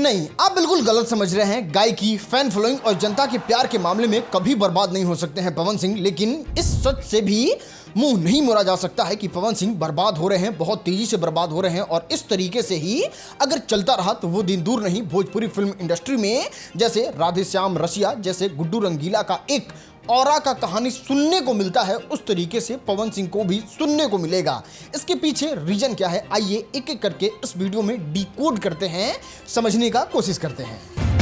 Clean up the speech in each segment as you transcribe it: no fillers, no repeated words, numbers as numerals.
नहीं, आप बिल्कुल गलत समझ रहे हैं। गायकी, फैन फॉलोइंग और जनता के प्यार के मामले में कभी बर्बाद नहीं हो सकते हैं पवन सिंह। लेकिन इस सच से भी मुंह नहीं मोड़ा जा सकता है कि पवन सिंह बर्बाद हो रहे हैं, बहुत तेजी से बर्बाद हो रहे हैं। और इस तरीके से ही अगर चलता रहा तो वो दिन दूर नहीं, भोजपुरी फिल्म इंडस्ट्री में जैसे राधेश्याम रसिया, जैसे गुड्डू रंगीला का एक ऑरा का कहानी सुनने को मिलता है, उस तरीके से पवन सिंह को भी सुनने को मिलेगा। इसके पीछे रीजन क्या है, आइए एक एक करके इस वीडियो में डिकोड करते हैं, समझने का कोशिश करते हैं।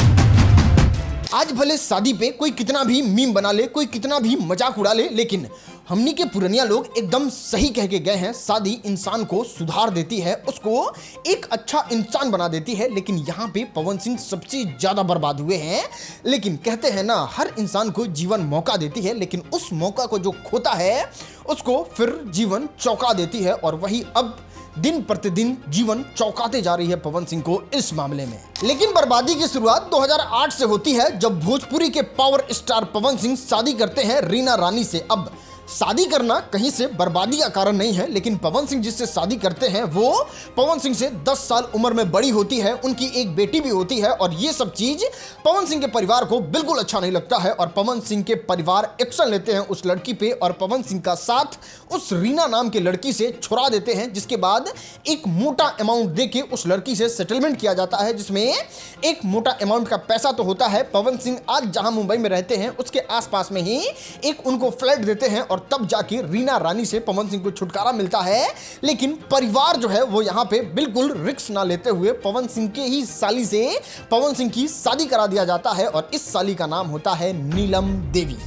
आज भले शादी पे कोई कितना भी मीम बना ले, कोई कितना भी मजाक उड़ा ले, लेकिन हमनी के पुरनिया लोग एकदम सही कह के गए हैं, शादी इंसान को सुधार देती है, उसको एक अच्छा इंसान बना देती है। लेकिन यहाँ पे पवन सिंह सबसे ज्यादा बर्बाद हुए हैं। लेकिन कहते हैं ना, हर इंसान को जीवन मौका देती है, लेकिन उस मौका को जो खोता है उसको फिर जीवन चौंका देती है। और वही अब दिन प्रतिदिन जीवन चौंकाते जा रही है पवन सिंह को इस मामले में। लेकिन बर्बादी की शुरुआत 2008 से होती है, जब भोजपुरी के पावर स्टार पवन सिंह शादी करते हैं रीना रानी से। अब शादी करना कहीं से बर्बादी का कारण नहीं है, लेकिन पवन सिंह जिससे शादी करते हैं वो पवन सिंह से 10 साल उम्र में बड़ी होती है, उनकी एक बेटी भी होती है। और ये सब चीज पवन सिंह के परिवार को बिल्कुल अच्छा नहीं लगता है। और पवन सिंह के परिवार एक्शन लेते हैं उस लड़की पे, और पवन सिंह का साथ उस रीना नाम की लड़की से छुड़ा देते हैं। जिसके बाद एक मोटा अमाउंट देके उस लड़की से सेटलमेंट किया जाता है, जिसमें एक मोटा अमाउंट का पैसा तो होता है। पवन सिंह आज जहां मुंबई में रहते हैं उसके आसपास में ही एक उनको फ्लैट देते हैं, और तब जाके रीना रानी से पवन सिंह को छुटकारा मिलता है। लेकिन परिवार जो है वो यहाँ पे बिल्कुल रिस्क ना लेते हुए पवन सिंह के ही साली से पवन सिंह की शादी करा दिया जाता है, और इस साली का नाम होता है नीलम देवी।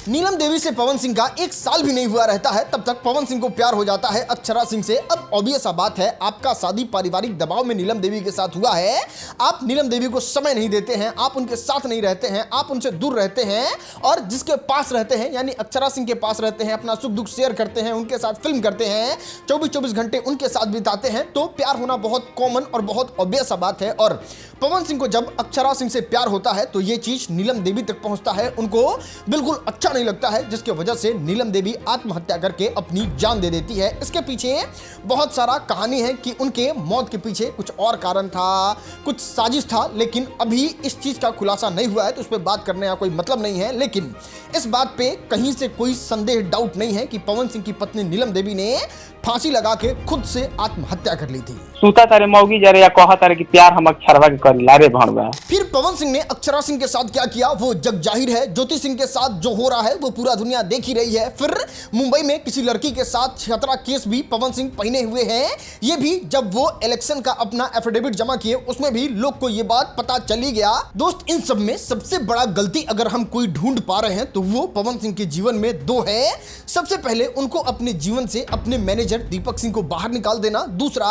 नीलम देवी से पवन सिंह का 1 साल भी नहीं हुआ रहता है, तब तक पवन सिंह को प्यार हो जाता है अक्षरा सिंह से। अब ऑब्वियस सा बात है, आपका शादी पारिवारिक दबाव में नीलम देवी के साथ हुआ है, आप नीलम देवी को समय नहीं देते हैं, आप उनके साथ नहीं रहते हैं, आप उनसे दूर रहते हैं, और जिसके पास रहते हैं यानी अक्षरा सिंह के पास रहते हैं, अपना सुख दुख शेयर करते हैं, उनके साथ फिल्म करते हैं, 24-24 घंटे उनके साथ बिताते हैं, तो प्यार होना बहुत कॉमन और बहुत ऑब्वियस सा बात है। और पवन सिंह को जब अक्षरा सिंह से प्यार होता है तो ये चीज नीलम देवी तक पहुंचता है, उनको बिल्कुल अच्छा नहीं लगता है, जिसके वजह से नीलम देवी आत्महत्या करके अपनी जान दे देती है। इसके पीछे बहुत सारा कहानी है कि उनके मौत के पीछे कुछ और कारण था, कुछ साजिश था, लेकिन अभी इस चीज का खुलासा नहीं हुआ है, तो उस पर बात करने का कोई मतलब नहीं है। लेकिन इस बात पे कहीं से कोई संदेह, डाउट नहीं है कि पवन सिंह की पत्नी नीलम देवी ने फांसी लगा के खुद से आत्महत्या कर ली थी। सूता तारे मौगी जरे या कहा तारे कि प्यार हम अक्षरवा के कर लारे भणवा। फिर पवन सिंह ने अक्षरा सिंह के साथ क्या किया वो जग जाहिर है। ज्योति सिंह के साथ जो हो रहा है वो पूरा दुनिया देख ही रही है। फिर मुंबई में किसी लड़की के साथ खतरा केस भी पवन सिंह पहने हुए हैं। ये भी जब वो इलेक्शन का अपना एफिडेविट जमा किए, उसमें भी लोग को ये बात पता चली गया। दोस्त, इन सब में सबसे बड़ा गलती अगर हम कोई ढूंढ पा रहे हैं तो वो पवन सिंह के जीवन में 2 है। सबसे पहले उनको अपने जीवन से अपने मैनेजर दीपक सिंह को बाहर निकाल देना, दूसरा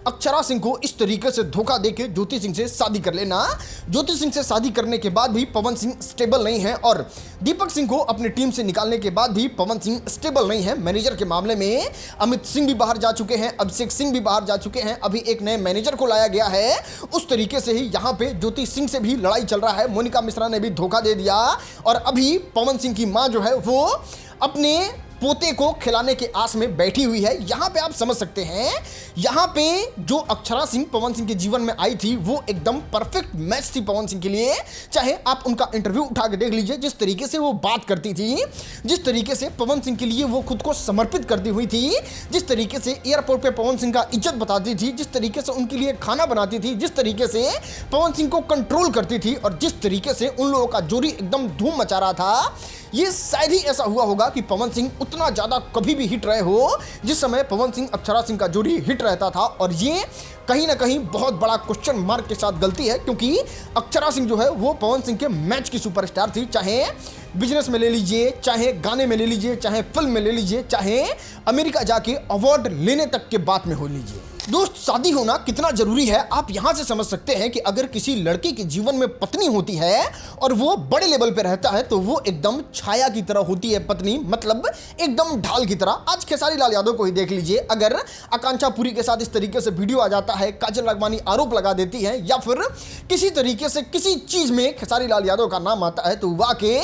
अक्षरा सिंह को इस तरीके से धोखा देके ज्योति सिंह से शादी कर लेना। ज्योति सिंह से शादी करने के बाद भी पवन सिंह स्टेबल नहीं है, और दीपक सिंह को अपनी टीम से निकालने के बाद भी पवन सिंह स्टेबल नहीं है। मैनेजर के मामले में अमित सिंह भी बाहर जा चुके हैं, अभिषेक सिंह भी बाहर जा चुके हैं, अभी एक नए मैनेजर को लाया गया है। उस तरीके से ही यहाँ पे ज्योति सिंह से भी लड़ाई चल रहा है। मोनिका मिश्रा ने भी धोखा दे दिया, और अभी पवन सिंह की मां जो है वो अपने पोते को खिलाने के आस में बैठी हुई है। यहां पे आप समझ सकते हैं, यहां पे जो अक्षरा सिंह पवन सिंह के जीवन में आई थी वो एकदम परफेक्ट मैच थी पवन सिंह के लिए। चाहे आप उनका इंटरव्यू उठा के देख लीजिए, जिस तरीके से वो बात करती थी, जिस तरीके से पवन सिंह के लिए वो खुद को समर्पित करती हुई थी, जिस तरीके से एयरपोर्ट पे पवन सिंह का इज्जत बताती थी, जिस तरीके से उनके लिए खाना बनाती थी, जिस तरीके से पवन सिंह को कंट्रोल करती थी, और जिस तरीके से उन लोगों का जोड़ी एकदम धूम मचा रहा था, ये शायद ही ऐसा हुआ होगा कि पवन सिंह उतना ज्यादा कभी भी हिट रहे हो जिस समय पवन सिंह अक्षरा सिंह का जोड़ी हिट रहता था। और ये कहीं ना कहीं बहुत बड़ा क्वेश्चन मार्क के साथ गलती है, क्योंकि अक्षरा सिंह जो है वो पवन सिंह के मैच की सुपरस्टार थी। चाहे बिजनेस में ले लीजिए, चाहे गाने में ले लीजिए, चाहे फिल्म में ले लीजिए, चाहे अमेरिका जाके अवार्ड लेने तक के बात में हो लीजिए। दोस्त, शादी होना कितना जरूरी है आप यहां से समझ सकते हैं कि अगर किसी लड़की के जीवन में पत्नी होती है और वो बड़े लेवल पे रहता है तो वो एकदम छाया की तरह होती है पत्नी, मतलब एकदम ढाल की तरह। आज खेसारी लाल यादव को ही देख लीजिए, अगर आकांक्षा पुरी के साथ इस तरीके से वीडियो आ जाता है, काजल राघवानी आरोप लगा देती है, या फिर किसी तरीके से किसी चीज में खेसारी लाल यादव का नाम आता है, तो वाकई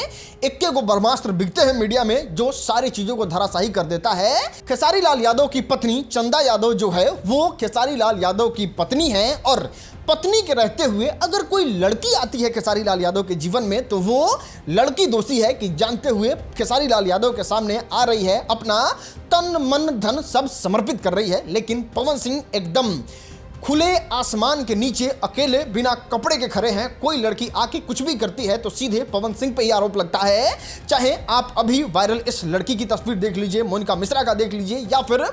इक्के को ब्रह्मास्त्र बिकते हैं मीडिया में जो सारी चीजों को धराशायी कर देता है। खेसारी लाल यादव की पत्नी चंदा यादव जो है वो खेसारी लाल यादव की पत्नी है और पत्नी के रहते हुए अगर कोई लड़की आती है खेसारी लाल यादव के जीवन में तो वो लड़की दोषी है कि जानते हुए खेसारी लाल यादव के सामने आ रही है, अपना तन मन धन सब समर्पित कर रही है। लेकिन पवन सिंह एकदम खुले आसमान के नीचे अकेले बिना कपड़े के खड़े हैं। कोई लड़की आके कुछ भी करती है तो सीधे पवन सिंह पे ही आरोप लगता है। चाहे आप अभी वायरल इस लड़की की तस्वीर देख लीजिए, मोनिका मिश्रा का देख लीजिए, या फिर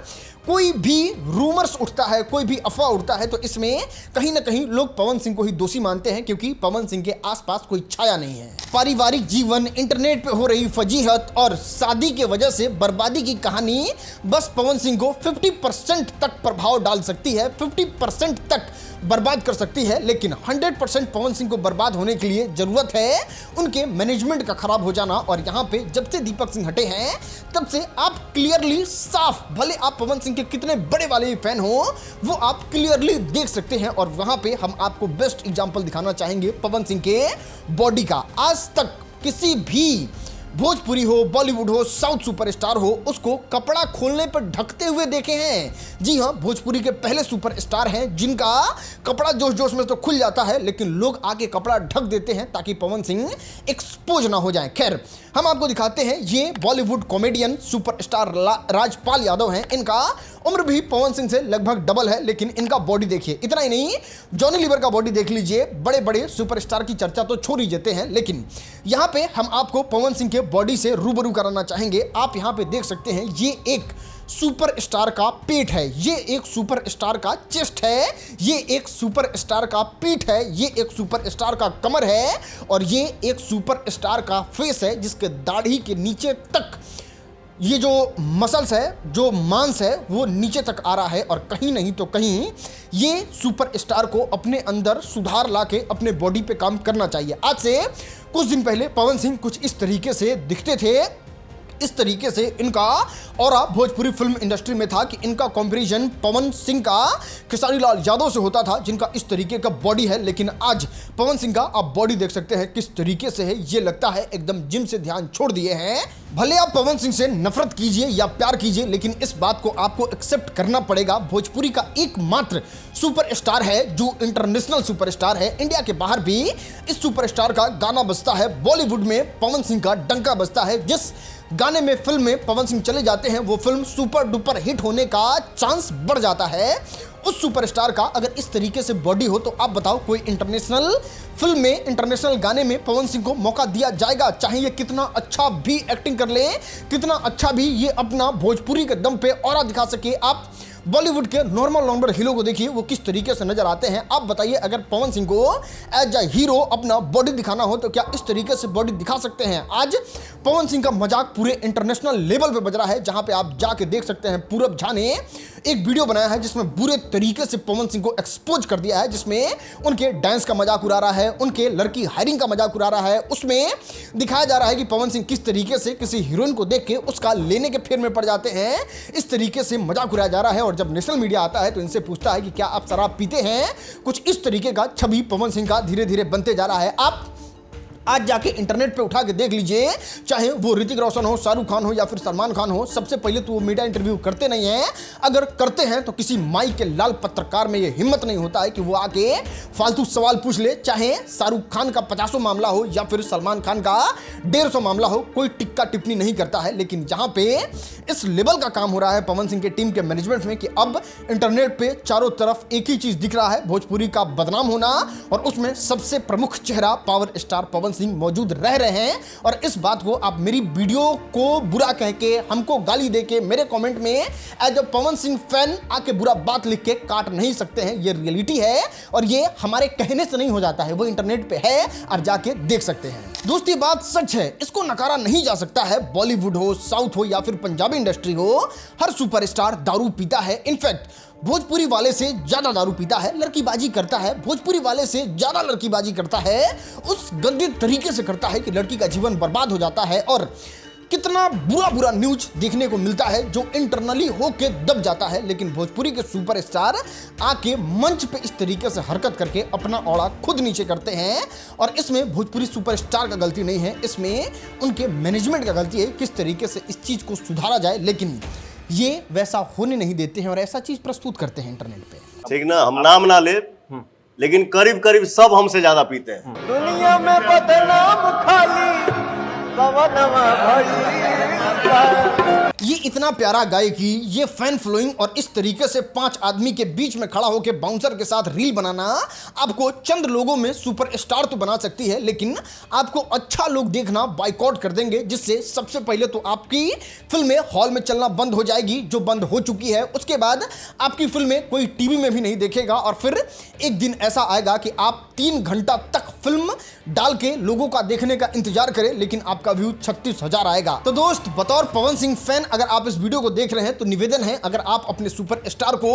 कोई भी रूमर्स उठता है, कोई भी अफवाह उठता है तो इसमें कहीं ना कहीं लोग पवन सिंह को ही दोषी मानते हैं क्योंकि पवन सिंह के आसपास कोई छाया नहीं है। पारिवारिक जीवन, इंटरनेट पे हो रही फजीहत और शादी के वजह से बर्बादी की कहानी बस पवन सिंह को 50% तक प्रभाव डाल सकती है, 50% तक बर्बाद कर सकती है। लेकिन 100% पवन सिंह को बर्बाद होने के लिए जरूरत है उनके मैनेजमेंट का खराब हो जाना। और यहाँ पे जब से दीपक सिंह हटे हैं तब से आप क्लियरली साफ, भले आप पवन सिंह के कितने बड़े वाले फैन हो वो आप क्लियरली देख सकते हैं। और वहां पे हम आपको बेस्ट एग्जांपल दिखाना चाहेंगे पवन सिंह के बॉडी का। आज तक किसी भी भोजपुरी हो, बॉलीवुड हो, साउथ सुपरस्टार हो, उसको कपड़ा खोलने पर ढकते हुए देखे हैं। जी हां, भोजपुरी के पहले सुपरस्टार हैं जिनका कपड़ा जोश जोश में तो खुल जाता है लेकिन लोग आके कपड़ा ढक देते हैं ताकि पवन सिंह एक्सपोज ना हो जाए। खैर, हम आपको दिखाते हैं ये बॉलीवुड कॉमेडियन सुपरस्टार राजपाल यादव हैं। इनका उम्र भी पवन सिंह से लगभग डबल है लेकिन इनका बॉडी देखिए। इतना ही नहीं, जॉनी लीवर का बॉडी देख लीजिए। बड़े बड़े सुपरस्टार की चर्चा तो छोड़ ही देते हैं लेकिन यहां पे हम आपको पवन सिंह के बॉडी से रूबरू कराना चाहेंगे। आप यहां पे देख सकते हैं ये एक सुपरस्टार का पेट है, ये एक सुपरस्टार का चेस्ट है, ये एक सुपरस्टार का पीठ है, ये एक सुपरस्टार का कमर है और ये एक सुपरस्टार का फेस है जिसके दाढ़ी के नीचे तक ये जो मसल्स है, जो मांस है वो नीचे तक आ रहा है। और कहीं नहीं तो कहीं ये सुपरस्टार को अपने अंदर सुधार लाके अपने बॉडी पे काम करना चाहिए। आज से कुछ दिन पहले पवन सिंह कुछ इस तरीके से दिखते थे, इस तरीके से इनका और भोजपुरी फिल्म इंडस्ट्री में था कि इनका कंपैरिजन पवन सिंह का खेसारी लाल यादव से होता था जिनका इस तरीके का बॉडी है। लेकिन आज पवन सिंह का आप बॉडी देख सकते हैं किस तरीके से है। ये लगता है एकदम जिम से ध्यान छोड़ दिए हैं। भले आप पवन सिंह से नफरत कीजिए या प्यार कीजिए लेकिन इस बात को आपको एक्सेप्ट करना पड़ेगा, भोजपुरी का एकमात्र सुपरस्टार है जो इंटरनेशनल सुपरस्टार है। इंडिया के बाहर भी इस सुपरस्टार का गाना बजता है, बॉलीवुड में पवन सिंह का डंका बजता है। जिस गाने में, फिल्म में पवन सिंह चले जाते हैं वो फिल्म सुपर डुपर हिट होने का चांस बढ़ जाता है। उस सुपरस्टार का अगर इस तरीके से बॉडी हो तो आप बताओ कोई इंटरनेशनल फिल्म में, इंटरनेशनल गाने में पवन सिंह को मौका दिया जाएगा? चाहे ये कितना अच्छा भी एक्टिंग कर ले, कितना अच्छा भी ये अपना भोजपुरी के दम पे ऑरा दिखा सके। आप बॉलीवुड के नॉर्मल हीरो को देखिए वो किस तरीके से नजर आते हैं। आप बताइए अगर पवन सिंह को एज अ हीरो अपना बॉडी दिखाना हो तो क्या इस तरीके से बॉडी दिखा सकते हैं? आज पवन सिंह का मजाक पूरे इंटरनेशनल लेवल पे बज रहा है जहां पे आप जाके देख सकते हैं पूरब झा ने एक वीडियो बनाया है जिसमें बुरे तरीके से पवन सिंह को एक्सपोज कर दिया है, जिसमें उनके डांस का मजाक उड़ा रहा है, उनके लड़की हायरिंग का मजाक उड़ा रहा है। उसमें दिखाया जा रहा है कि पवन सिंह किस तरीके से किसी हीरोइन को देख के उसका लेने के फेर में पड़ जाते हैं। इस तरीके से मजाक उड़ाया जा रहा है और जब नेशनल मीडिया आता है तो इनसे पूछता है कि क्या आप शराब पीते हैं? कुछ इस तरीके का छवि पवन सिंह का धीरे धीरे बनते जा रहा है। आप आज जाके इंटरनेट पे उठा के देख लीजिए, चाहे वो ऋतिक रोशन हो, शाहरुख खान हो या फिर सलमान खान हो, सबसे पहले तो वो मीडिया इंटरव्यू करते नहीं हैं। अगर करते हैं तो किसी माई के लाल पत्रकार में ये हिम्मत नहीं होता है कि वो आके फालतू सवाल पूछ ले। चाहे शाहरुख खान का 50 मामला हो या फिर सलमान खान का 150 मामला हो, कोई टिक्का टिप्पणी नहीं करता है। लेकिन जहां पे इस लेवल का काम हो रहा है पवन सिंह के टीम के मैनेजमेंट में कि अब इंटरनेट पे चारों तरफ एक ही चीज दिख रहा है, भोजपुरी का बदनाम होना, और उसमें सबसे प्रमुख चेहरा पावर स्टार पवन सिंह मौजूद रह रहे हैं। और इस बात को आप मेरी वीडियो को बुरा कह के, हमको गाली दे के मेरे कमेंट में as a Pawan Singh fan आके बुरा बात लिख के काट नहीं सकते हैं। ये रियलिटी है और ये हमारे कहने से नहीं हो जाता है, वो इंटरनेट पे है और जाके देख सकते हैं। दोस्ती बात सच है, इसको नकारा नहीं जा सकता है। बॉलीवुड हो, साउथ हो या फिर पंजाबी इंडस्ट्री हो, हर सुपरस्टार दारू पीता है। इनफैक्ट भोजपुरी वाले से ज्यादा दारू पीता है, लड़कीबाजी करता है, भोजपुरी वाले से ज्यादा लड़कीबाजी करता है, उस गंदे तरीके से करता है कि लड़की का जीवन बर्बाद हो जाता है। और कितना बुरा बुरा न्यूज देखने को मिलता है जो इंटरनली होके दब जाता है, लेकिन भोजपुरी के सुपरस्टार आके मंच पे इस तरीके से हरकत करके अपना औड़ा खुद नीचे करते हैं। और इसमें भोजपुरी सुपरस्टार का गलती नहीं है, इसमें उनके मैनेजमेंट का गलती है किस तरीके से इस चीज को सुधारा जाए, लेकिन ये वैसा होने नहीं देते हैं और ऐसा चीज प्रस्तुत करते हैं इंटरनेट पे। ठीक ना, हम नाम ना ले, लेकिन करीब करीब सब हमसे ज्यादा पीते हैं। दुनिया में बदनाम खाली कवनवा भइल। ये इतना प्यारा गायकी, ये फैन फॉलोइंग और इस तरीके से 5 आदमी के बीच में खड़ा होकर बाउंसर के साथ रील बनाना आपको चंद लोगों में सुपरस्टार तो बना सकती है, लेकिन आपको अच्छा लोग देखना बाइकआउट कर देंगे, जिससे सबसे पहले तो आपकी फिल्में हॉल में चलना बंद हो जाएगी, जो बंद हो चुकी है। उसके बाद आपकी फिल्में कोई टीवी में भी नहीं देखेगा और फिर एक दिन ऐसा आएगा कि आप 3 घंटा तक फिल्म डाल के लोगों का देखने का इंतजार करें, लेकिन आपका व्यू 36,000 आएगा। तो दोस्त, बतौर पवन सिंह फैन अगर आप इस वीडियो को देख रहे हैं तो निवेदन है, अगर आप अपने सुपरस्टार को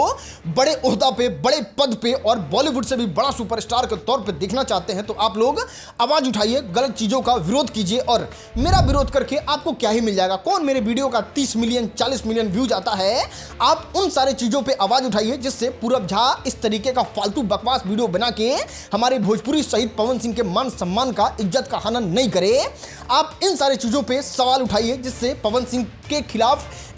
बड़े ओहदा पे, बड़े पद पे और बॉलीवुड से भी बड़ा सुपरस्टार के तौर पे देखना चाहते हैं तो आप लोग आवाज उठाइए, गलत चीजों का विरोध कीजिए। और मेरा विरोध करके आपको क्या ही मिल जाएगा? कौन मेरे वीडियो का 30 मिलियन 40 मिलियन व्यूज आता है? आप उन सारे चीजों पे आवाज उठाइए जिससे पूरब झा इस तरीके का फालतू बकवास वीडियो बना के हमारे भोजपुरी शहीद पवन सिंह के मान सम्मान का, इज्जत का हनन नहीं करे। आप इन सारी चीजों पे सवाल उठाइए जिससे पवन सिंह के खिलाफ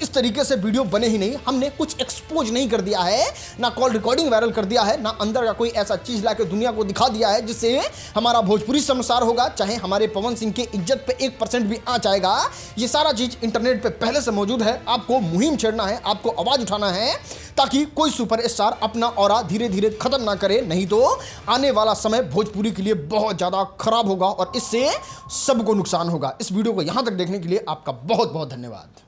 इस तरीके से वीडियो बने ही नहीं। हमने कुछ एक्सपोज नहीं कर दिया है, ना कॉल रिकॉर्डिंग वायरल कर दिया है, ना अंदर का कोई ऐसा चीज लाके दुनिया को दिखा दिया है जिससे हमारा भोजपुरी शर्मसार होगा, चाहे हमारे पवन सिंह के इज्जत पे 1% भी आंच आएगा। ये सारा चीज इंटरनेट पे पहले से मौजूद है। आपको मुहिम छेड़ना है, आपको आवाज उठाना है ताकि कोई सुपरस्टार अपना ऑरा धीरे धीरे खत्म ना करे, नहीं तो आने वाला समय भोजपुरी के लिए बहुत ज्यादा खराब होगा और इससे सबको नुकसान होगा। इस वीडियो को यहां तक देखने के लिए आपका बहुत बहुत धन्यवाद।